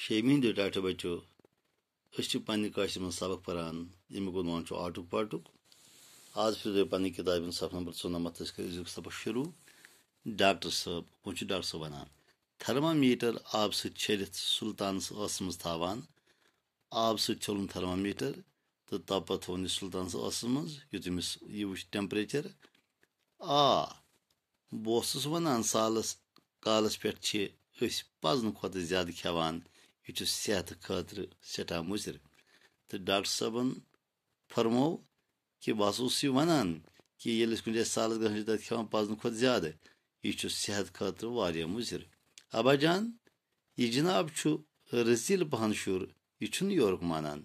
शेमीन data बचो पे काश मज सबक पान यमुक नाम आटुक पाटुक। आज फिर पे किताब सफ नंबर 94 सबक शुरू। डॉक्टर साहब वो डॉक्टर साहब वन थर्मामीटर आब सलित सुल्तानस मज थावान आब सलुन थर्मामीटर तो तब पे थोन सुल्तानस मज युत यह वो टेम्परेचर आ बस वन सालस कालस पे पजन खुद ज्यादा खेवान यह सेहत खतर सठा मुजर। तो डॉक्टर साहबन फरमो कि बस वन कि ये कुछ जाए सालस ग खेवान पजन खुद ज्यादा यह सेहत खतर वारिया मुजर। अबा जान यह जनाब रजील पहन शुर यह योरक मानान।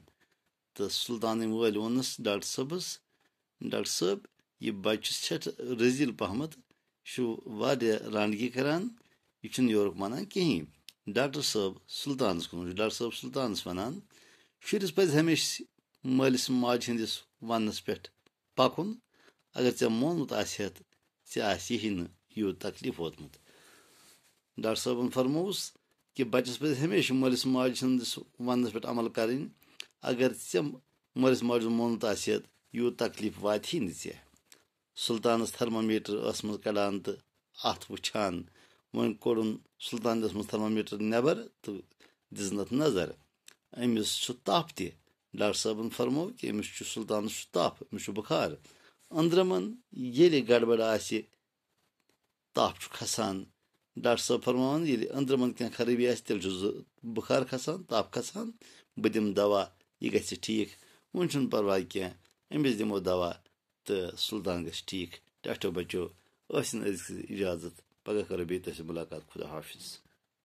तो सुल्तान वाल वोनस डॉक्टर साहबस डॉक्टर साहब यह बच्चे सठ रजील पहमत वारिया रानगी करान यह योरक मानान कहीं। डॉक्टर साहब सुल्तानस कुन डॉक्टर साहब सुल्तानस वनान शुरिस पज हमेशा मालिस माज हंदिस वनस पे पकुन अगर ऐ मोनमुत यही यूत तकलीफ वोतमुत। डॉक्टर साहबन फरमोस कि बच्चस पज हमेशा मालिस माज हंदिस वनस पे अमल करें अगर ऐ मालिस माज मोनमुत यूत तकलीफ वात ही नी। सुल्तानस थर्मामीटर मज कड़ान तो अत वुचान वन कोड़न सुल्तान मज थर्मामीटर नबर तो दिजनत नजर अमिस तप त। डॉक्टर साहबन फरमो कि अमिस सुल्तानस तप अमिस बुखार अंद्रमन ये गड़बड़ आसि तप खसान। डॉक्टर साहब फरमान ये अंद्रमन क्या खराबी तेल बुखार खसान तप खसान बह दिम दवा यह गि ठीक वन परवाह क्या अमिस दिमो दवा तो सुल्तान ग ठीक। टाटो बचो इजाजत पगह करो बे मुलाकात खुदा हाफिज।